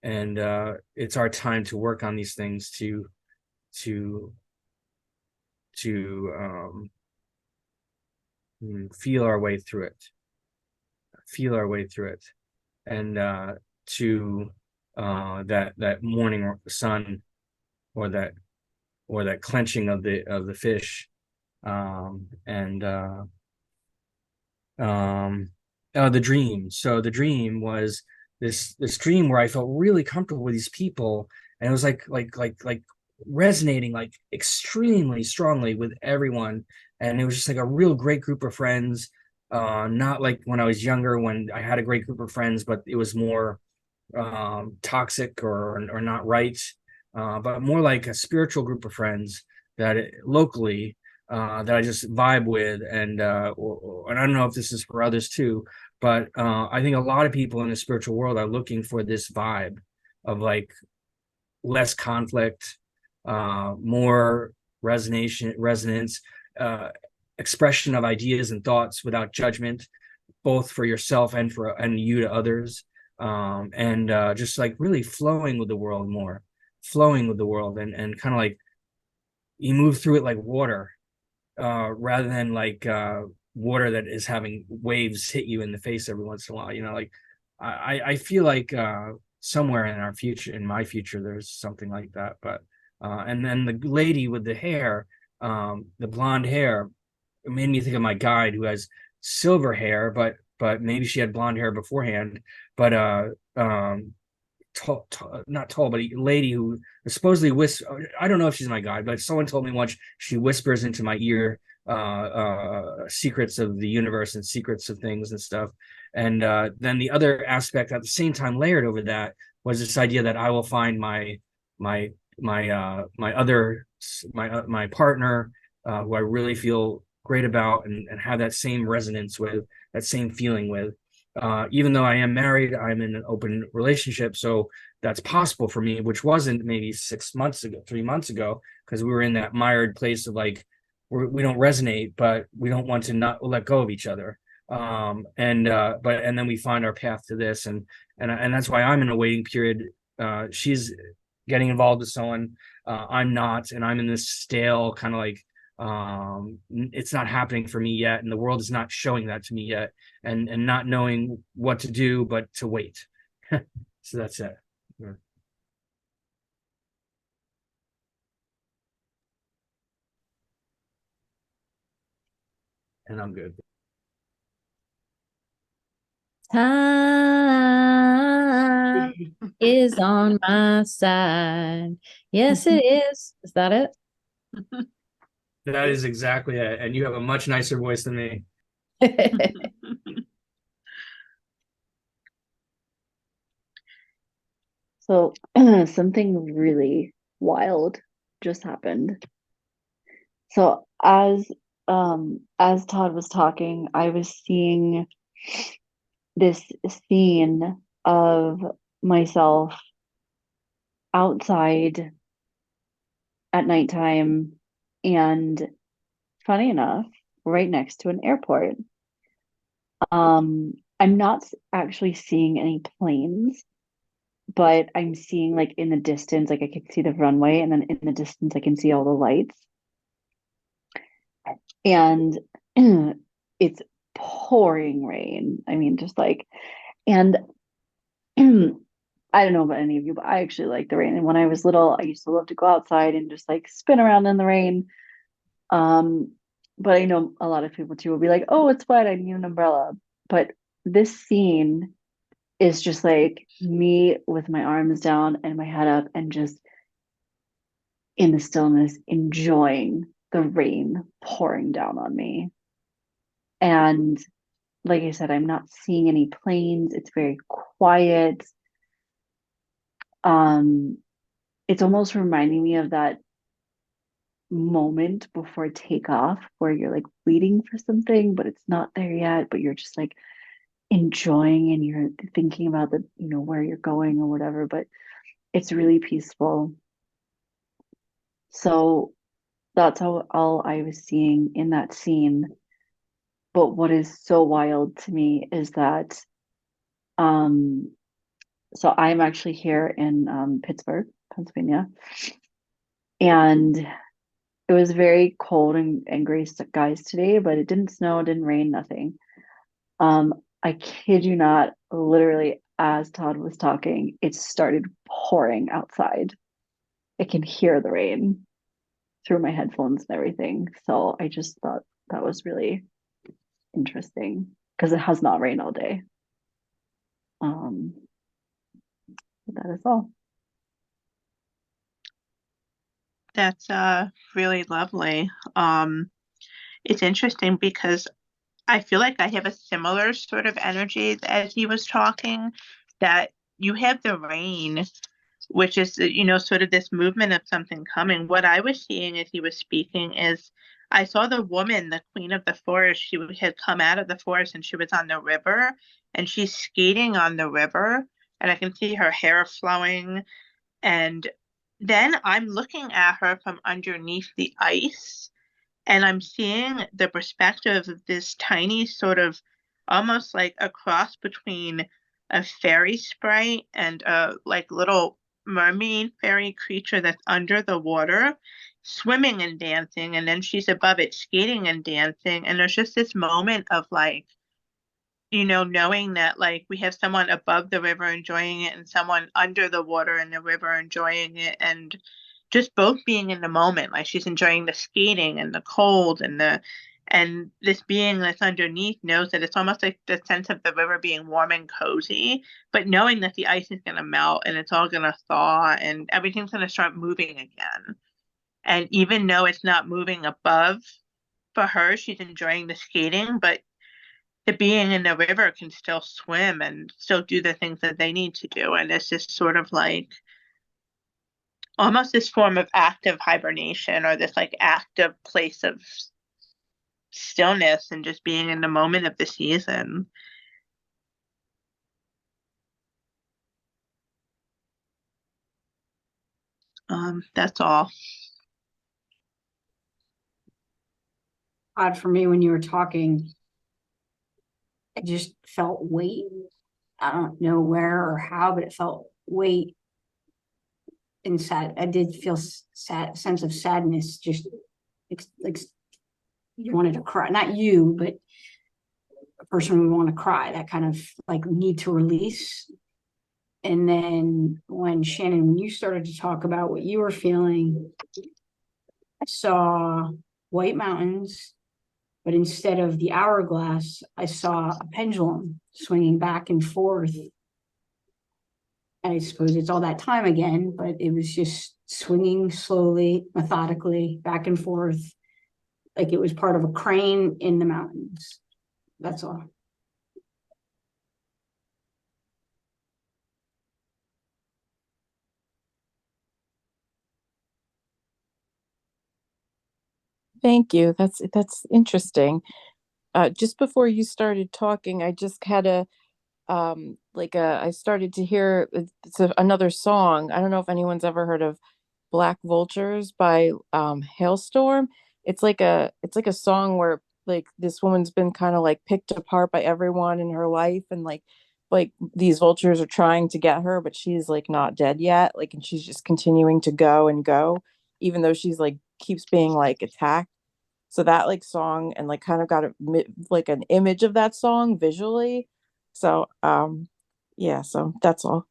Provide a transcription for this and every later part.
it's our time to work on these things to feel our way through it, and to that morning sun, or that clenching of the fish, and the dream. So the dream was this dream where I felt really comfortable with these people, and it was like resonating like extremely strongly with everyone, and it was just like a real great group of friends. Not like when I was younger, when I had a great group of friends, but it was more toxic or not right, but more like a spiritual group of friends locally, that I just vibe with, and and I don't know if this is for others too, but I think a lot of people in the spiritual world are looking for this vibe of like less conflict, more resonance, expression of ideas and thoughts without judgment, both for yourself and you to others, and just like really flowing with the world more, and kind of like you move through it like water, rather than like water that is having waves hit you in the face every once in a while. Like I feel like somewhere in my future, there's something like that. But and then the lady with the hair, the blonde hair, it made me think of my guide who has silver hair, but maybe she had blonde hair beforehand. But not tall, but a lady who supposedly I don't know if she's my guide, but someone told me once she whispers into my ear secrets of the universe and secrets of things and stuff. And then the other aspect at the same time layered over that was this idea that I will find my my partner, who I really feel great about, and have that same resonance with, that same feeling with. Even though I am married, I'm in an open relationship, so that's possible for me, which wasn't maybe 3 months ago, because we were in that mired place of like, we don't resonate, but we don't want to not let go of each other. And then we find our path to this, and that's why I'm in a waiting period. She's getting involved with someone, I'm not, and I'm in this stale kind of like, it's not happening for me yet, and the world is not showing that to me yet, and not knowing what to do but to wait. So that's it. Yeah. And I'm good. Time is on my side. Yes, it is. Is that it? That is exactly it, and you have a much nicer voice than me. So something really wild just happened. So as Todd was talking, I was seeing this scene of myself outside at nighttime, and funny enough, right next to an airport. I'm not actually seeing any planes, but I'm seeing like in the distance, like I can see the runway, and then in the distance, I can see all the lights. And it's pouring rain. I mean, just like, and I don't know about any of you, but I actually like the rain. And when I was little, I used to love to go outside and just like spin around in the rain. Um, but I know a lot of people too will be like, "Oh, it's wet. I need an umbrella." But this scene is just like me with my arms down and my head up, and just in the stillness, enjoying the rain pouring down on me. And like I said, I'm not seeing any planes. It's very quiet. Um, it's almost reminding me of that moment before takeoff where you're like waiting for something, but it's not there yet, but you're just like enjoying, and you're thinking about the, where you're going or whatever, but it's really peaceful. So that's all I was seeing in that scene. But what is so wild to me is that um So I'm actually here in Pittsburgh, Pennsylvania, and it was very cold and gray skies today, but it didn't snow, didn't rain, nothing. I kid you not, literally as Todd was talking, it started pouring outside. I can hear the rain through my headphones and everything. So I just thought that was really interesting because it has not rained all day. Um, but that is all. That's really lovely. It's interesting because I feel like I have a similar sort of energy as he was talking, that you have the rain, which is, sort of this movement of something coming. What I was seeing as he was speaking is I saw the woman, the queen of the forest. She had come out of the forest and she was on the river and she's skating on the river. And I can see her hair flowing. And then I'm looking at her from underneath the ice and I'm seeing the perspective of this tiny sort of almost like a cross between a fairy sprite and a like little mermaid fairy creature that's under the water swimming and dancing, and then she's above it skating and dancing, and there's just this moment of like, knowing that like we have someone above the river enjoying it and someone under the water in the river enjoying it, and just both being in the moment. Like she's enjoying the skating and the cold and this being that's underneath knows that it's almost like the sense of the river being warm and cozy, but knowing that the ice is going to melt and it's all going to thaw and everything's going to start moving again. And even though it's not moving above for her, she's enjoying the skating, but the being in the river can still swim and still do the things that they need to do. And it's just sort of like almost this form of active hibernation or this like active place of stillness and just being in the moment of the season. That's all. Odd for me when you were talking, I just felt weight. I don't know where or how, but it felt weight inside. I did feel sad, sense of sadness, just like you wanted to cry. Not you, but a person would want to cry. That kind of like need to release. And then when Shannon, when you started to talk about what you were feeling, I saw white mountains, but instead of the hourglass, I saw a pendulum swinging back and forth. I suppose it's all that time again, but it was just swinging slowly, methodically, back and forth, like it was part of a crane in the mountains. That's all. Thank you. That's interesting. Just before you started talking, I just had I started to hear another song. I don't know if anyone's ever heard of Black Vultures by Hailstorm. It's like a song where like this woman's been kind of like picked apart by everyone in her life, and like these vultures are trying to get her, but she's like not dead yet, like, and she's just continuing to go and go even though she's like keeps being like attacked. So that like song, and like kind of got like an image of that song visually. So yeah, so that's all.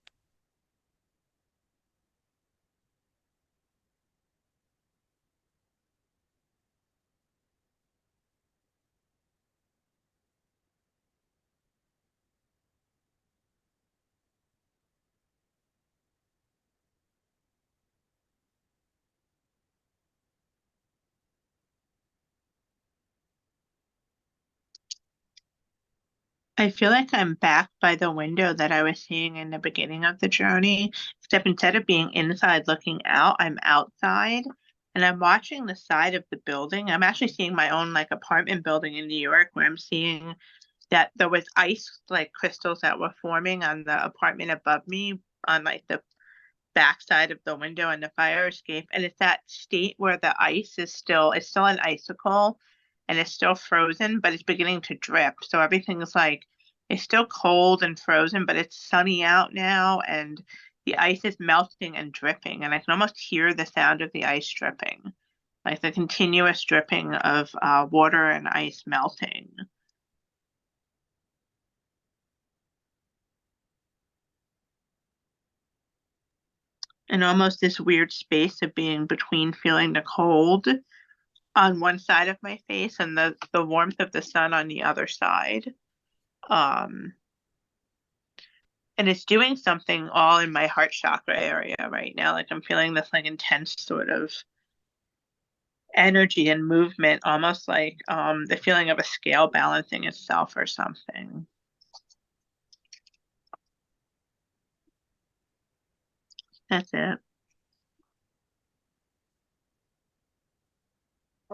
I feel like I'm back by the window that I was seeing in the beginning of the journey, except instead of being inside looking out, I'm outside and I'm watching the side of the building. I'm actually seeing my own like apartment building in New York where I'm seeing that there was ice like crystals that were forming on the apartment above me on like the backside of the window and the fire escape. And it's that state where the ice is still, it's still an icicle and it's still frozen, but it's beginning to drip. So everything is like It's still cold and frozen, but it's sunny out now, and the ice is melting and dripping, and I can almost hear the sound of the ice dripping, like the continuous dripping of water and ice melting. And almost this weird space of being between feeling the cold on one side of my face and the warmth of the sun on the other side. And it's doing something all in my heart chakra area right now. Like I'm feeling this like intense sort of energy and movement, almost like the feeling of a scale balancing itself or something. That's it.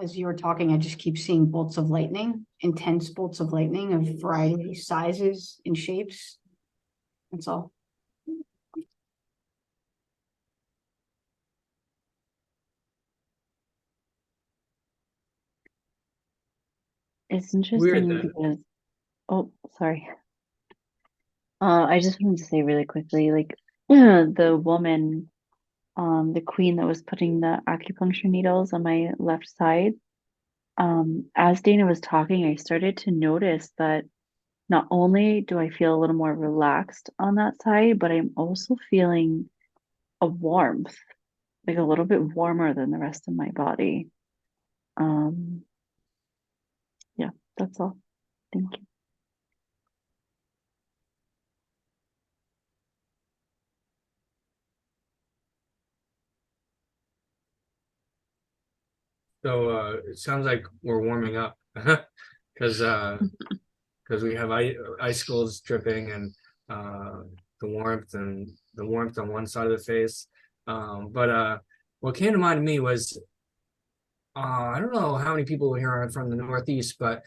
As you were talking, I just keep seeing bolts of lightning, intense bolts of lightning of variety, sizes and shapes. That's all. It's Weird interesting that because, oh, sorry. I just wanted to say really quickly, like the woman, the queen that was putting the acupuncture needles on my left side, as Dana was talking, I started to notice that not only do I feel a little more relaxed on that side, but I'm also feeling a warmth, like a little bit warmer than the rest of my body. Yeah, that's all. Thank you. so it sounds like we're warming up because we have icicles dripping and the warmth on one side of the face. But what came to mind to me was I don't know how many people here are from the Northeast, but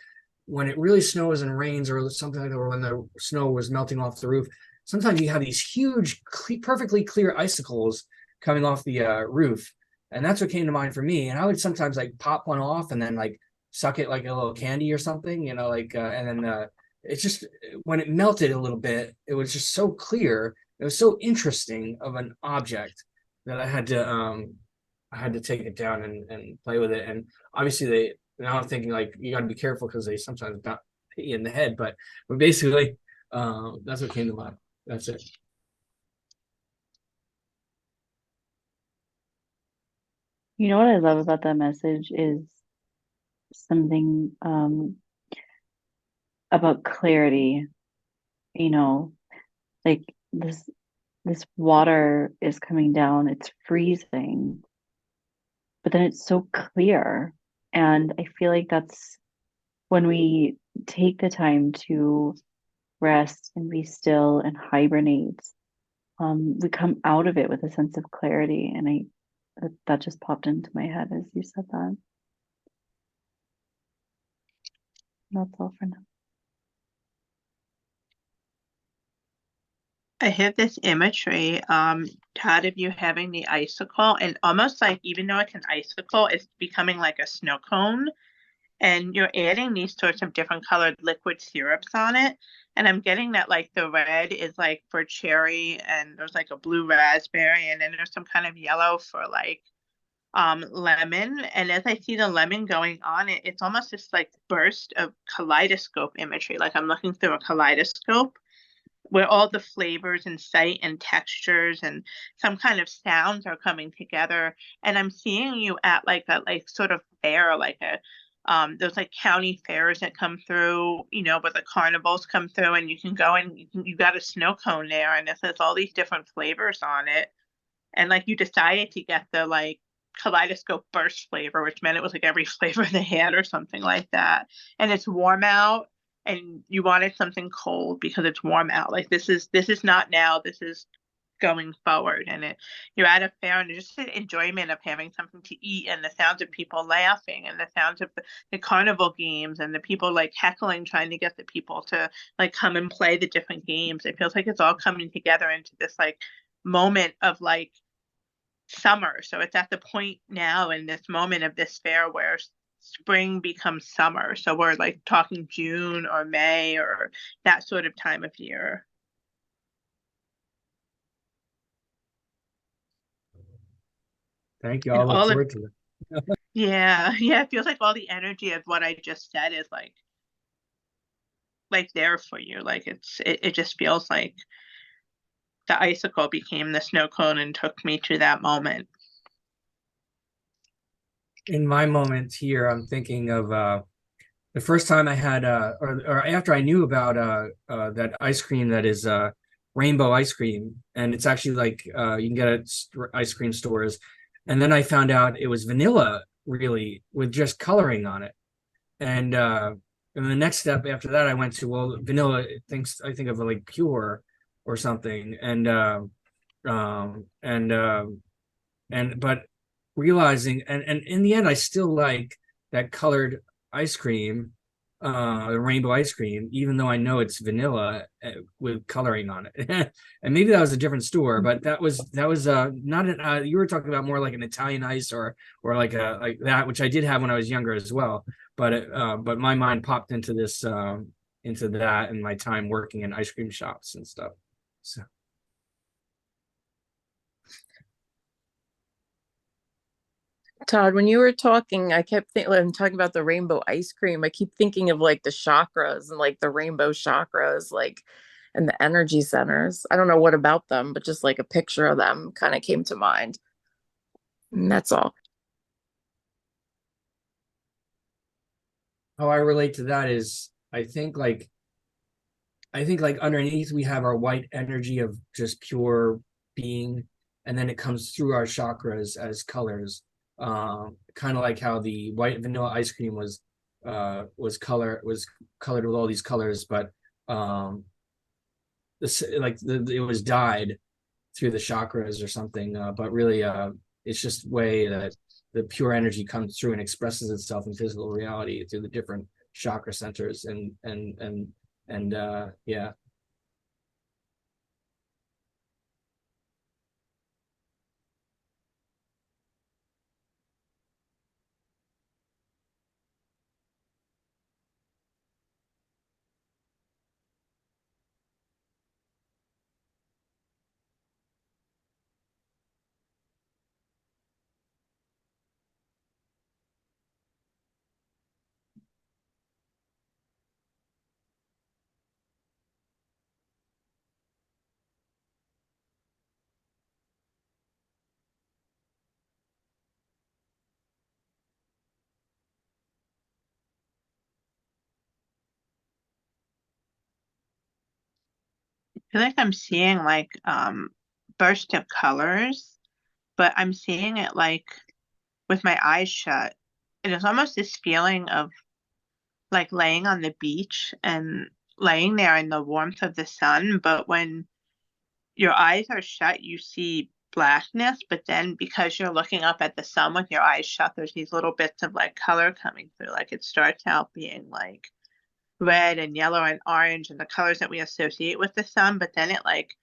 when it really snows and rains or something like that, or when the snow was melting off the roof, sometimes you have these huge, perfectly clear icicles coming off the roof. And that's what came to mind for me. And I would sometimes like pop one off and then like suck it like a little candy or something, and then it's just when it melted a little bit, it was just so clear. It was so interesting of an object that I had to take it down and play with it. And obviously now I'm thinking like you got to be careful because they sometimes hit you in the head. But basically, that's what came to mind. That's it. You know what I love about that message is something about clarity, like this water is coming down, it's freezing, but then it's so clear. And I feel like that's when we take the time to rest and be still and hibernate, we come out of it with a sense of clarity. And that just popped into my head as you said that. That's all for now. I have this imagery, Todd, of you having the icicle, and almost like even though it's an icicle, it's becoming like a snow cone, and you're adding these sorts of different colored liquid syrups on it. And I'm getting that like the red is like for cherry, and there's like a blue raspberry, and then there's some kind of yellow for like lemon. And as I see the lemon going on, it's almost this like burst of kaleidoscope imagery, like I'm looking through a kaleidoscope where all the flavors and sight and textures and some kind of sounds are coming together. And I'm seeing you at like a like sort of fair, like a those like county fairs that come through, where the carnivals come through, and you can go and you got a snow cone there, and it says all these different flavors on it. And like you decided to get the like kaleidoscope burst flavor, which meant it was like every flavor they had or something like that. And it's warm out, and you wanted something cold because it's warm out. Like this is not now, this is going forward. And you're at a fair, and just the enjoyment of having something to eat, and the sounds of people laughing, and the sounds of the carnival games, and the people like heckling, trying to get the people to like come and play the different games. It feels like it's all coming together into this like moment of like summer. So it's at the point now in this moment of this fair where spring becomes summer. So we're like talking June or May or that sort of time of year. Thank you. And I'll look all of forward to it. yeah, yeah, it feels like all the energy of what I just said is like there for you. Like it just feels like the icicle became the snow cone and took me to that moment. In my moment here, I'm thinking of the first time I had or after I knew about that ice cream that is rainbow ice cream, and it's actually like you can get it at ice cream stores, and then I found out it was vanilla, really, with just coloring on it. And the next step after that, I went to, well, vanilla thinks I think of like pure or something, um and um and but realizing, and in the end I still like that colored ice cream, the rainbow ice cream, even though I know it's vanilla with coloring on it. And maybe that was a different store, but that was not an you were talking about more like an Italian ice, or like a like that, which I did have when I was younger as well. But my mind popped into this into that in my time working in ice cream shops and stuff. So Todd, when you were talking, I kept thinking, I'm talking about the rainbow ice cream. I keep thinking of like the chakras and like the rainbow chakras, like, and the energy centers. I don't know what about them, but just like a picture of them kind of came to mind. And that's all. how I relate to that is I think like underneath we have our white energy of just pure being, and then it comes through our chakras as colors. Kind of like how the white vanilla ice cream was colored with all these colors, but it was dyed through the chakras or something. But really, it's just way that the pure energy comes through and expresses itself in physical reality through the different chakra centers, and yeah. I feel like I'm seeing like burst of colors, but I'm seeing it like with my eyes shut. It is almost this feeling of like laying on the beach and laying there in the warmth of the sun. But when your eyes are shut, you see blackness. But then because you're looking up at the sun with your eyes shut, there's these little bits of like color coming through. Like it starts out being like red and yellow and orange and the colors that we associate with the sun, but then it like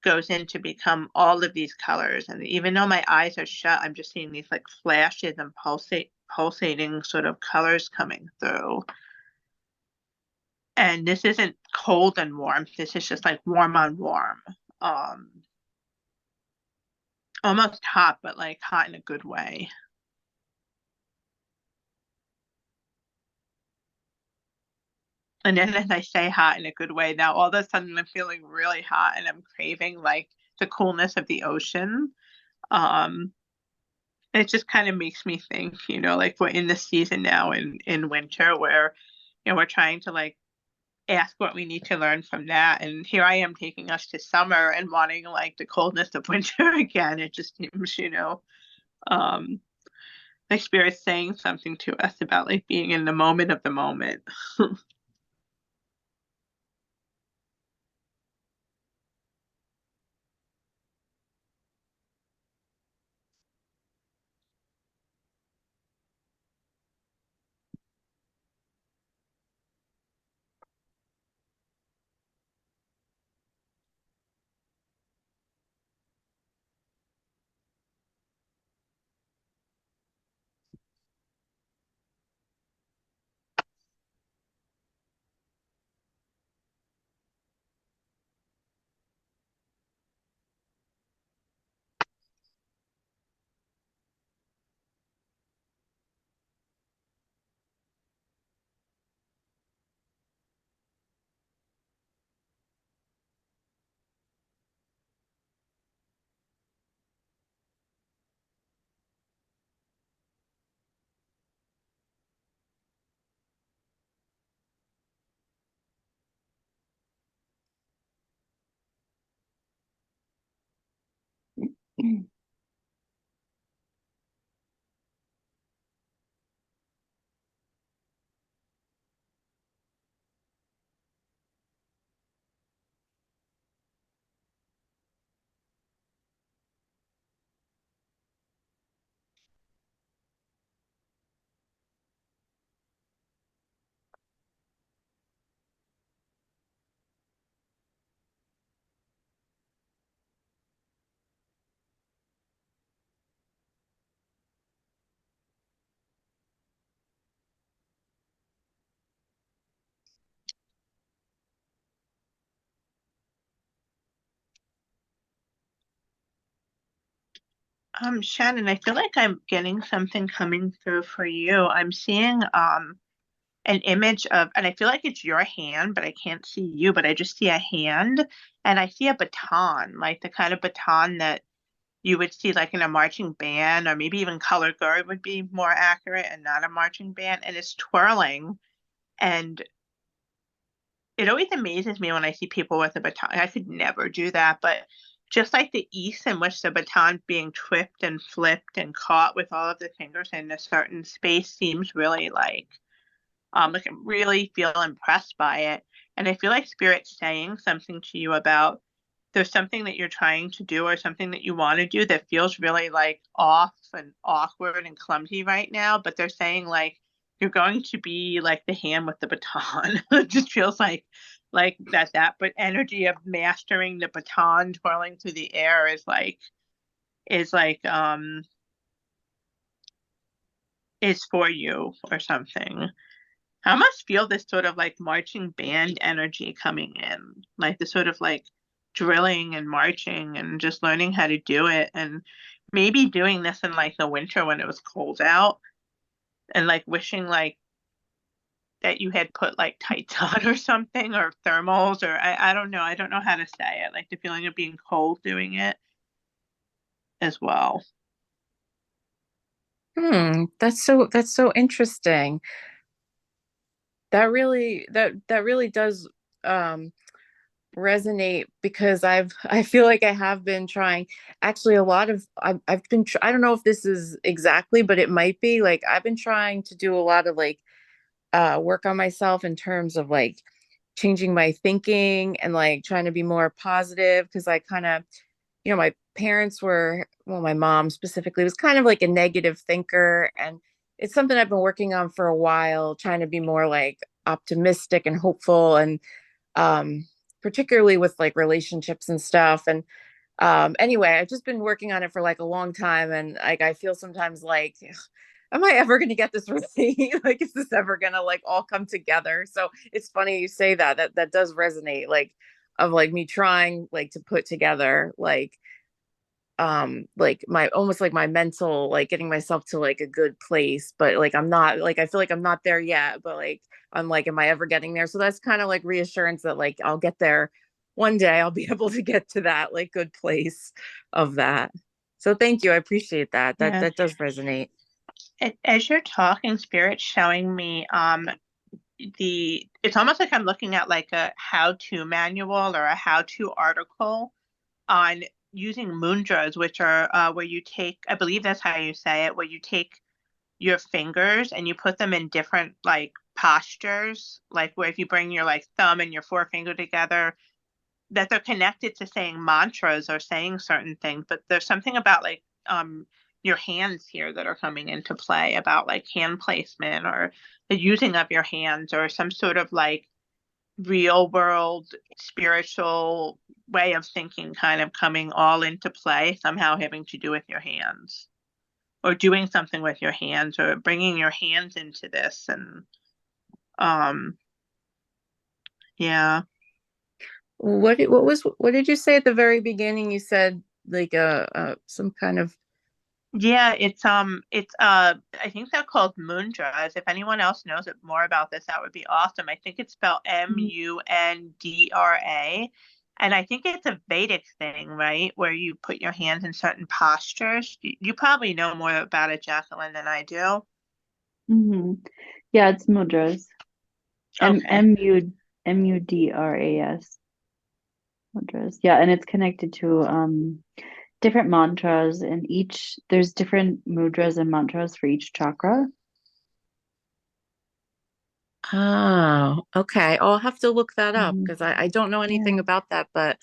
goes in to become all of these colors. And even though my eyes are shut, I'm just seeing these like flashes and pulsating sort of colors coming through. And this isn't cold and warm. This is just like warm on warm. Um, Almost hot, but like hot in a good way. And then as I say hot in a good way, now all of a sudden I'm feeling really hot and I'm craving like the coolness of the ocean. Um, it just kind of makes me think, like we're in the season now in winter where, we're trying to like ask what we need to learn from that. And here I am taking us to summer and wanting like the coldness of winter again. It just seems, um, like spirit's saying something to us about like being in the moment of the moment. Shannon, I feel like I'm getting something coming through for you. I'm seeing an image of, and I feel like it's your hand, but I can't see you, but I just see a hand and I see a baton, like the kind of baton that you would see like in a marching band, or maybe even color guard would be more accurate and not a marching band, and it's twirling. And it always amazes me when I see people with a baton. I could never do that, but just like the ease in which the baton being tripped and flipped and caught with all of the fingers in a certain space seems really like I really feel impressed by it. And I feel like Spirit's saying something to you about there's something that you're trying to do or something that you want to do that feels really like off and awkward and clumsy right now, but they're saying like you're going to be like the hand with the baton. It just feels like that but energy of mastering the baton twirling through the air is is for you or something. I almost feel this sort of like marching band energy coming in, like the sort of like drilling and marching and just learning how to do it. And maybe doing this in like the winter when it was cold out and like wishing like that you had put like tights on or something or thermals or I don't know. I don't know how to say it. Like the feeling of being cold doing it as well. That's so interesting. That really does resonate because I feel like I have been trying actually a lot of I've been I don't know if this is exactly, but it might be like I've been trying to do a lot of like work on myself in terms of like changing my thinking and like trying to be more positive because I kind of, my parents were, well, my mom specifically was kind of like a negative thinker. And it's something I've been working on for a while, trying to be more like optimistic and hopeful. And um, particularly with like relationships and stuff. And anyway, I've just been working on it for like a long time. And like, I feel sometimes like, am I ever going to get this right? Like, is this ever going to like all come together? So it's funny you say that does resonate, like, of like me trying like to put together like my almost like my mental, like getting myself to like a good place, but like I'm not, like I feel like I'm not there yet, but like I'm like, am I ever getting there? So that's kind of like reassurance that like I'll get there one day. I'll be able to get to that like good place of that. So thank you, I appreciate that. Yeah. That does resonate. As you're talking, Spirit's showing me it's almost like I'm looking at like a how-to manual or a how-to article on using mudras, which are where you take, I believe that's how you say it, where you take your fingers and you put them in different like postures, like where if you bring your like thumb and your forefinger together, that they're connected to saying mantras or saying certain things, but there's something about like your hands here that are coming into play about like hand placement or the using of your hands or some sort of like real world spiritual way of thinking kind of coming all into play, somehow having to do with your hands or doing something with your hands or bringing your hands into this. And um yeah. What did you say at the very beginning? You said like some kind of. Yeah, it's I think they're called mudras. If anyone else knows it more about this, that would be awesome. I think it's spelled Mundra. And I think it's a Vedic thing, right? Where you put your hands in certain postures. You probably know more about it, Jacqueline, than I do. Hmm. Yeah, it's mudras. Okay. Mudras. Mudras. Yeah, and it's connected to different mantras, and there's different mudras and mantras for each chakra. Oh, okay. I'll have to look that up Mhm. because I don't know anything Yeah. about that, but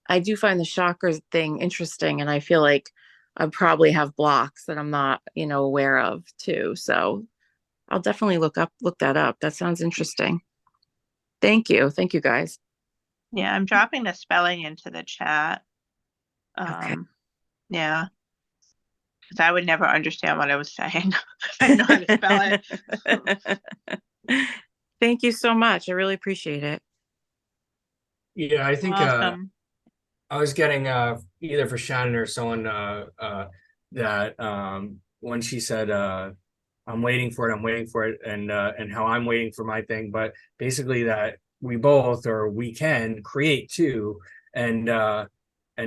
I do find the chakras thing interesting, and I feel like I probably have blocks that I'm not, aware of too. So I'll definitely look that up. That sounds interesting. Thank you. Thank you guys. Yeah, I'm dropping the spelling into the chat. Okay. Yeah, because I would never understand what I was saying if I know how to spell it. Thank you so much. I really appreciate it. Yeah, I think Welcome. I was getting either for Shannon or someone that when she said I'm waiting for it, I'm waiting for it, and how I'm waiting for my thing, but basically that we both or we can create too, and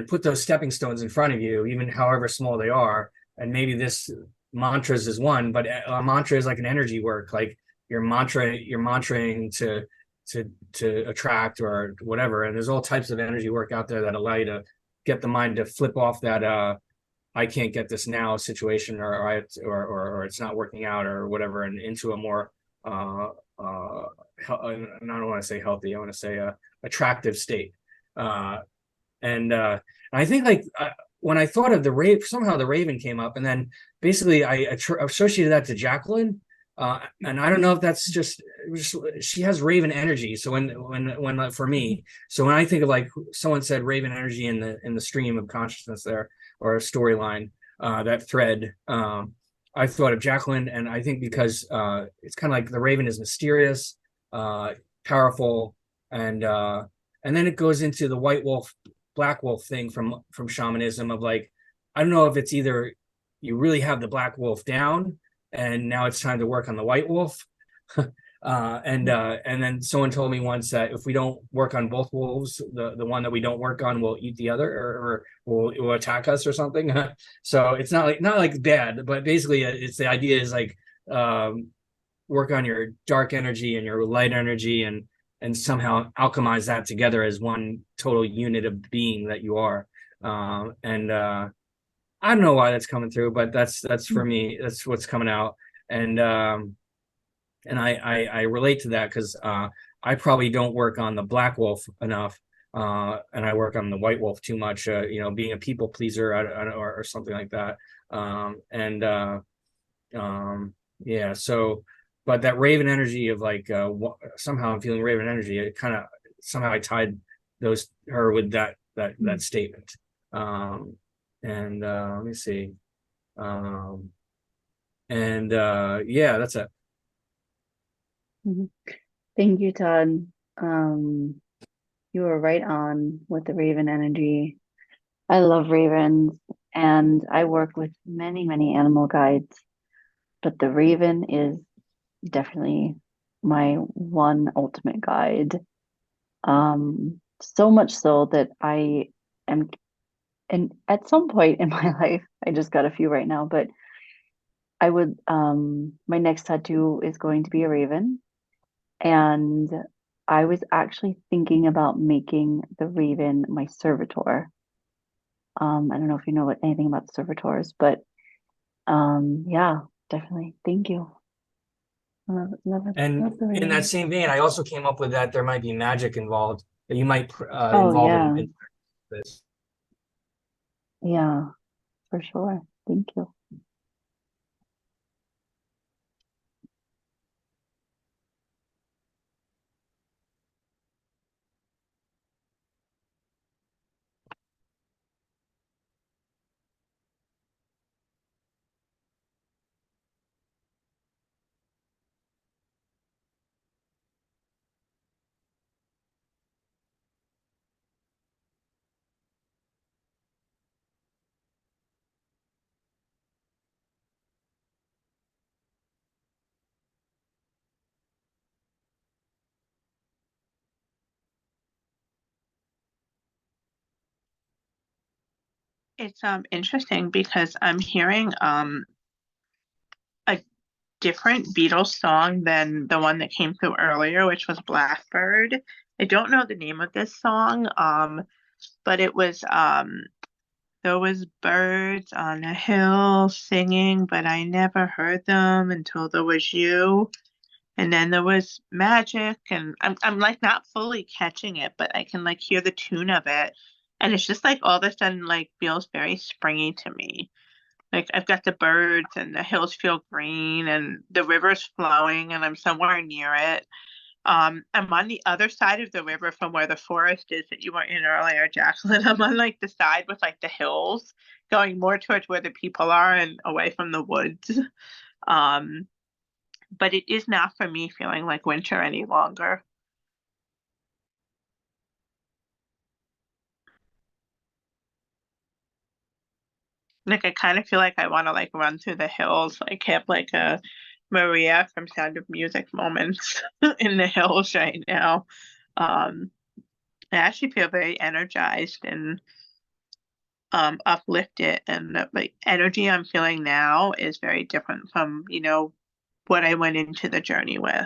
put those stepping stones in front of you, even however small they are. And maybe this mantras is one, but a mantra is like an energy work, like you're mantraing to attract or whatever. And there's all types of energy work out there that allow you to get the mind to flip off that I can't get this now situation, or it's not working out or whatever, and into a more I don't want to say healthy, I want to say attractive state. Uh, and I think like when I thought of the Raven, somehow the Raven came up, and then basically I associated that to Jacqueline. And I don't know if that's just she has Raven energy. So when for me, so when I think of like someone said Raven energy in the stream of consciousness there, or a storyline, that thread, I thought of Jacqueline, and I think because it's kind of like the Raven is mysterious, powerful, and then it goes into the white wolf, black wolf thing from shamanism of like, I don't know if it's either you really have the black wolf down and now it's time to work on the white wolf. And then someone told me once that if we don't work on both wolves, the one that we don't work on will eat the other, or will attack us or something. So it's not like bad, but basically it's the idea is like work on your dark energy and your light energy, and somehow alchemize that together as one total unit of being that you are. And I don't know why that's coming through, but that's for me. That's what's coming out, and I relate to that because I probably don't work on the black wolf enough, and I work on the white wolf too much. Being a people pleaser, or something like that. And yeah, so, but that Raven energy of like somehow I'm feeling Raven energy. It kind of somehow I tied her with that statement. And let me see. And yeah, that's it. Mhm. Thank you, Todd. You were right on with the Raven energy. I love ravens, and I work with many, many animal guides, but the raven is definitely my one ultimate guide. So much so that I am, and at some point in my life, I just got a few right now, but I would, my next tattoo is going to be a raven. And I was actually thinking about making the raven my servitor. I don't know if you know anything about servitors, but yeah, definitely. Thank you. Love it, love it, And love the in that raven. same vein, I also came up with that there might be magic involved that you might Oh involve yeah, in this. yeah, for sure. Thank you. It's interesting because I'm hearing a different Beatles song than the one that came through earlier, which was Blackbird. I don't know the name of this song, but it was there was birds on a hill singing, but I never heard them until there was you. And then there was magic, and I'm like not fully catching it, but I can like hear the tune of it. And it's just like all of a sudden like feels very springy to me. Like I've got the birds and the hills feel green and the river's flowing and I'm somewhere near it. I'm on the other side of the river from where the forest is that you were in earlier, Jacqueline. I'm on like the side with like the hills going more towards where the people are and away from the woods. Um, but it is not for me feeling like winter any longer. Like I kind of feel like I want to like run through the hills, like have like a Maria from Sound of Music moments in the hills right now. Um, I actually feel very energized and uplifted, and the like energy I'm feeling now is very different from, you know, what I went into the journey with.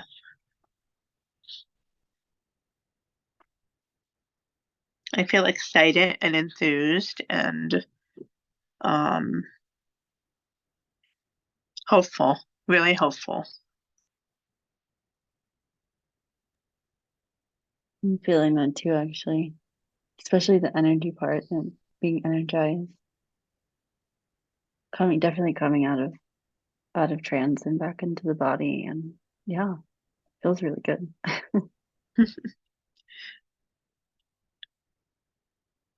I feel excited and enthused and um hopeful, really hopeful. I'm feeling that too, actually, especially the energy part and being energized, definitely coming out of trance and back into the body, and yeah, feels really good.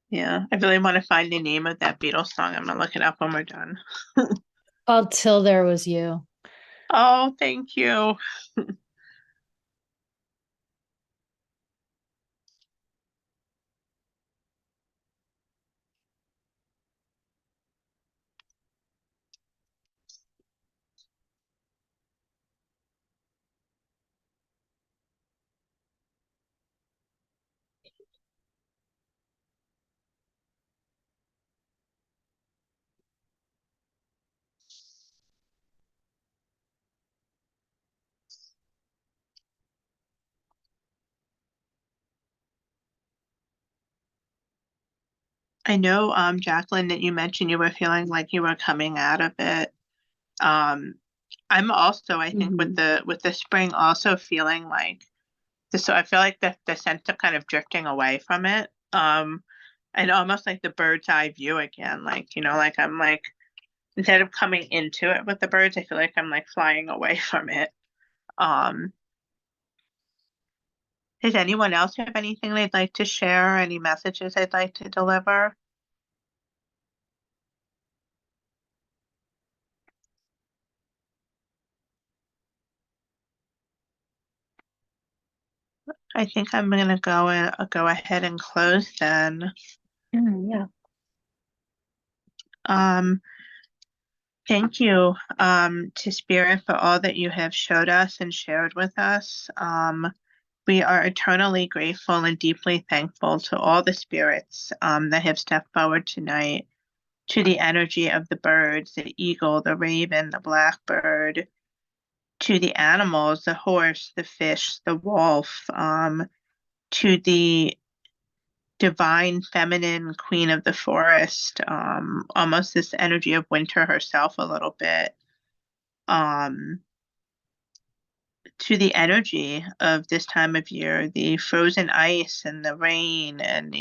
Yeah, I really want to find the name of that Beatles song. I'm gonna look it up when we're done. Until There Was You. Oh, thank you. I know, Jacqueline, that you mentioned you were feeling like you were coming out of it. Um, I'm also, I think, with Mhm. the spring, also feeling like this. So I feel like the sense of kind of drifting away from it. And almost like the bird's eye view again. Like, you know, like I'm like instead of coming into it with the birds, I feel like I'm like flying away from it. Um, does anyone else have anything they'd like to share? Any messages they'd like to deliver? I think I'm gonna go ahead and close then. Yeah. Um, thank you, to Spirit for all that you have showed us and shared with us. We are eternally grateful and deeply thankful to all the spirits that have stepped forward tonight, to the energy of the birds, the eagle, the raven, the blackbird, to the animals, the horse, the fish, the wolf, to the divine feminine queen of the forest, almost this energy of winter herself a little bit, um, to the energy of this time of year, the frozen ice and the rain and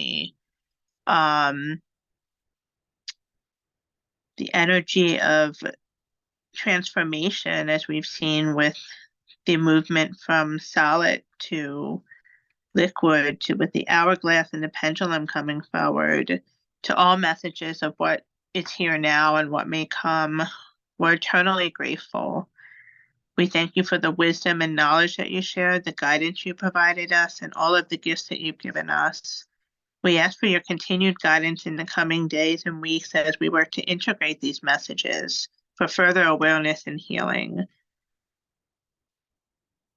um, the energy of transformation as we've seen with the movement from solid to liquid, to with the hourglass and the pendulum coming forward, to all messages of what is here now and what may come. We're eternally grateful. We thank you for the wisdom and knowledge that you shared, the guidance you provided us, and all of the gifts that you've given us. We ask for your continued guidance in the coming days and weeks as we work to integrate these messages for further awareness and healing,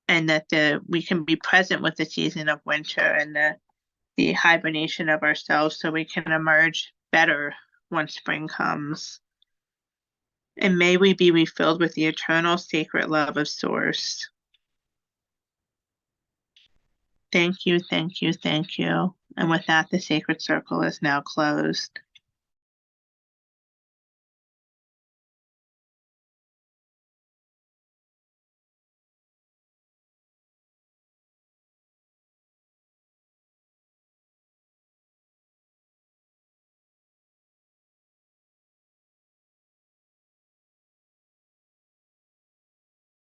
and that we can be present with the season of winter and the hibernation of ourselves so we can emerge better once spring comes. And may we be refilled with the eternal sacred love of Source. Thank you, thank you, thank you. And with that, the sacred circle is now closed.